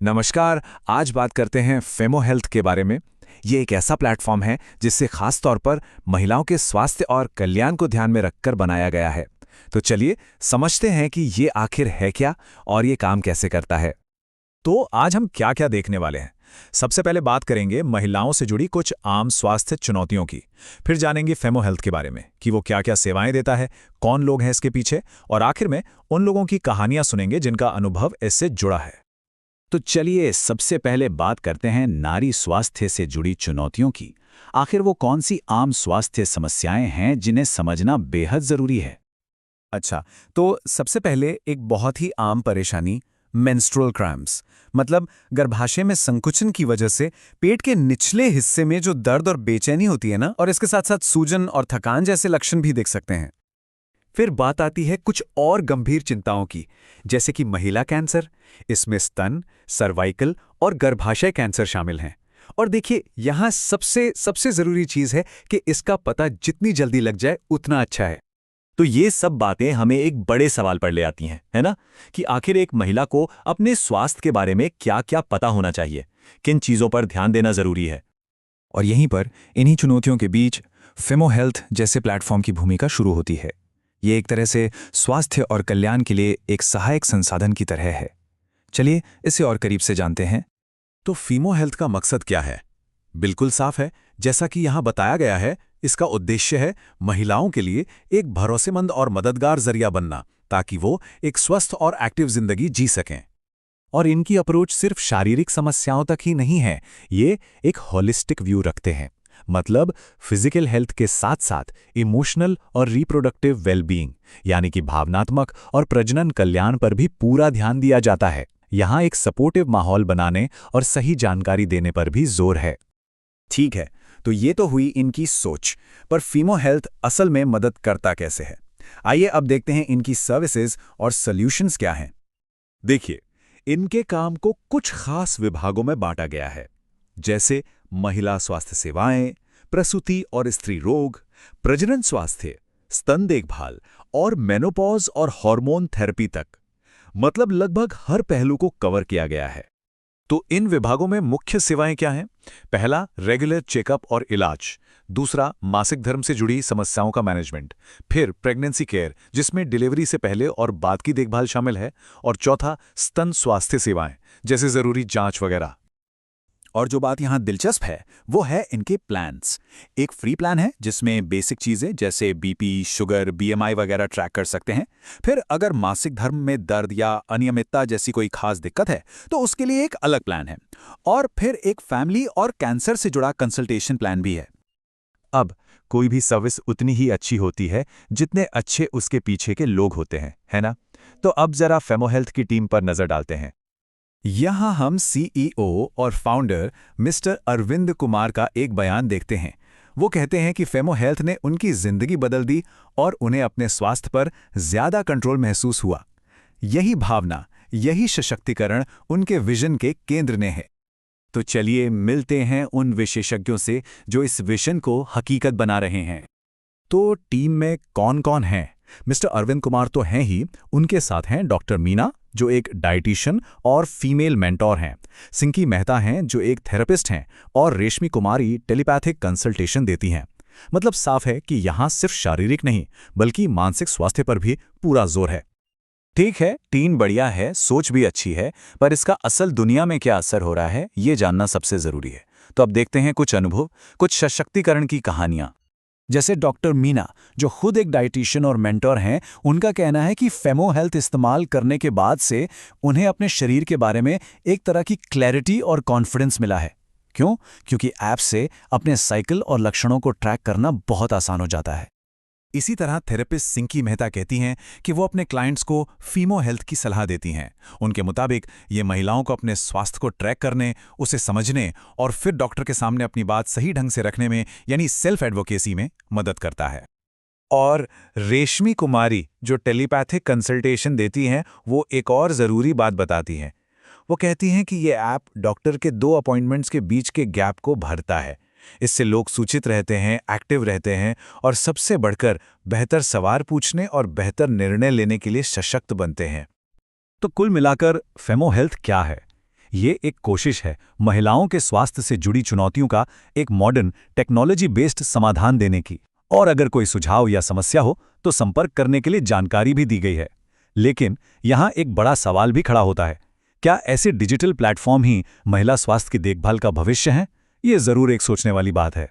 नमस्कार। आज बात करते हैं फेमो हेल्थ के बारे में। ये एक ऐसा प्लेटफॉर्म है जिससे खास तौर पर महिलाओं के स्वास्थ्य और कल्याण को ध्यान में रखकर बनाया गया है। तो चलिए समझते हैं कि ये आखिर है क्या और ये काम कैसे करता है। तो आज हम क्या क्या देखने वाले हैं। सबसे पहले बात करेंगे महिलाओं से जुड़ी कुछ आम स्वास्थ्य चुनौतियों की। फिर जानेंगे फेमो हेल्थ के बारे में कि वो क्या क्या सेवाएं देता है, कौन लोग हैं इसके पीछे, और आखिर में उन लोगों की कहानियां सुनेंगे जिनका अनुभव इससे जुड़ा है। तो चलिए सबसे पहले बात करते हैं नारी स्वास्थ्य से जुड़ी चुनौतियों की। आखिर वो कौन सी आम स्वास्थ्य समस्याएं हैं जिन्हें समझना बेहद जरूरी है। अच्छा, तो सबसे पहले एक बहुत ही आम परेशानी मेंस्ट्रुअल क्रैम्प्स, मतलब गर्भाशय में संकुचन की वजह से पेट के निचले हिस्से में जो दर्द और बेचैनी होती है ना, और इसके साथ साथ सूजन और थकान जैसे लक्षण भी देख सकते हैं। फिर बात आती है कुछ और गंभीर चिंताओं की, जैसे कि महिला कैंसर। इसमें स्तन, सर्वाइकल और गर्भाशय कैंसर शामिल हैं। और देखिए, यहाँ सबसे सबसे जरूरी चीज है कि इसका पता जितनी जल्दी लग जाए उतना अच्छा है। तो ये सब बातें हमें एक बड़े सवाल पर ले आती हैं, है ना? कि आखिर एक महिला को अपने स्वास्थ्य के बारे में क्या-क्या पता होना चाहिए, किन चीजों पर ध्यान देना जरूरी है। और यहीं पर इन्हीं चुनौतियों के बीच फेमो हेल्थ जैसे प्लेटफॉर्म की भूमिका शुरू होती है। ये एक तरह से स्वास्थ्य और कल्याण के लिए एक सहायक संसाधन की तरह है। चलिए इसे और करीब से जानते हैं। तो फीमो हेल्थ का मकसद क्या है? बिल्कुल साफ है। जैसा कि यहाँ बताया गया है, इसका उद्देश्य है महिलाओं के लिए एक भरोसेमंद और मददगार जरिया बनना, ताकि वो एक स्वस्थ और एक्टिव जिंदगी जी सकें। और इनकी अप्रोच सिर्फ शारीरिक समस्याओं तक ही नहीं है, ये एक होलिस्टिक व्यू रखते हैं। मतलब फिजिकल हेल्थ के साथ साथ इमोशनल और रिप्रोडक्टिव वेलबीइंग, यानी कि भावनात्मक और प्रजनन कल्याण पर भी पूरा ध्यान दिया जाता है। यहाँ एक सपोर्टिव माहौल बनाने और सही जानकारी देने पर भी जोर है। ठीक है, तो ये तो हुई इनकी सोच, पर फीमो हेल्थ असल में मदद करता कैसे है? आइए अब देखते हैं इनकी सर्विसेज और सॉल्यूशंस क्या हैं। देखिए, इनके काम को कुछ खास विभागों में बांटा गया है, जैसे महिला स्वास्थ्य सेवाएं, प्रसूति और स्त्री रोग, प्रजनन स्वास्थ्य, स्तन देखभाल और मेनोपॉज और हार्मोन थेरेपी तक। मतलब लगभग हर पहलू को कवर किया गया है। तो इन विभागों में मुख्य सेवाएं क्या हैं? पहला, रेगुलर चेकअप और इलाज। दूसरा, मासिक धर्म से जुड़ी समस्याओं का मैनेजमेंट। फिर प्रेगनेंसी केयर, जिसमें डिलीवरी से पहले और बाद की देखभाल शामिल है। और चौथा, स्तन स्वास्थ्य सेवाएं, जैसे जरूरी जांच वगैरह। और जो बात यहाँ दिलचस्प है वो है इनके प्लान्स। एक फ्री प्लान है जिसमें बेसिक चीज़ें जैसे बीपी, शुगर, बीएमआई वगैरह ट्रैक कर सकते हैं। फिर अगर मासिक धर्म में दर्द या अनियमितता जैसी कोई खास दिक्कत है तो उसके लिए एक अलग प्लान है। और फिर एक फैमिली और कैंसर से जुड़ा कंसल्टेशन प्लान भी है। अब कोई भी सर्विस उतनी ही अच्छी होती है जितने अच्छे उसके पीछे के लोग होते हैं, है ना? तो अब जरा फेमो हेल्थ की टीम पर नजर डालते हैं। यहाँ हम सीईओ और फाउंडर मिस्टर अरविंद कुमार का एक बयान देखते हैं। वो कहते हैं कि फेमो हेल्थ ने उनकी जिंदगी बदल दी और उन्हें अपने स्वास्थ्य पर ज्यादा कंट्रोल महसूस हुआ। यही भावना, यही सशक्तिकरण उनके विजन के केंद्र ने है। तो चलिए मिलते हैं उन विशेषज्ञों से जो इस विजन को हकीकत बना रहे हैं। तो टीम में कौन कौन है? मिस्टर अरविंद कुमार तो हैं ही, उनके साथ हैं डॉक्टर मीना, जो एक डाइटिशियन और फीमेल मेंटोर हैं। सिंकी मेहता हैं, जो एक थेरेपिस्ट हैं। और रेशमी कुमारी टेलीपैथिक कंसल्टेशन देती हैं। मतलब साफ है कि यहाँ सिर्फ शारीरिक नहीं बल्कि मानसिक स्वास्थ्य पर भी पूरा जोर है। ठीक है, टीम बढ़िया है, सोच भी अच्छी है, पर इसका असल दुनिया में क्या असर हो रहा है ये जानना सबसे जरूरी है। तो अब देखते हैं कुछ अनुभव, कुछ सशक्तिकरण की कहानियां। जैसे डॉक्टर मीना, जो खुद एक डाइटिशियन और मेंटर हैं, उनका कहना है कि फेमो हेल्थ इस्तेमाल करने के बाद से उन्हें अपने शरीर के बारे में एक तरह की क्लैरिटी और कॉन्फिडेंस मिला है। क्यों? क्योंकि ऐप से अपने साइकिल और लक्षणों को ट्रैक करना बहुत आसान हो जाता है। इसी तरह थेरेपिस्ट सिंकी मेहता कहती हैं कि वो अपने क्लाइंट्स को फीमो हेल्थ की सलाह देती हैं। उनके मुताबिक ये महिलाओं को अपने स्वास्थ्य को ट्रैक करने, उसे समझने और फिर डॉक्टर के सामने अपनी बात सही ढंग से रखने में, यानी सेल्फ एडवोकेसी में मदद करता है। और रेशमी कुमारी, जो टेलीपैथिक कंसल्टेशन देती हैं, वो एक और ज़रूरी बात बताती हैं। वो कहती हैं कि ये ऐप डॉक्टर के 2 अपॉइंटमेंट्स के बीच के गैप को भरता है। इससे लोग सूचित रहते हैं, एक्टिव रहते हैं और सबसे बढ़कर बेहतर सवाल पूछने और बेहतर निर्णय लेने के लिए सशक्त बनते हैं। तो कुल मिलाकर फेमो हेल्थ क्या है? ये एक कोशिश है महिलाओं के स्वास्थ्य से जुड़ी चुनौतियों का एक मॉडर्न टेक्नोलॉजी बेस्ड समाधान देने की। और अगर कोई सुझाव या समस्या हो तो संपर्क करने के लिए जानकारी भी दी गई है। लेकिन यहाँ एक बड़ा सवाल भी खड़ा होता है, क्या ऐसे डिजिटल प्लेटफॉर्म ही महिला स्वास्थ्य की देखभाल का भविष्य हैं? ये जरूर एक सोचने वाली बात है।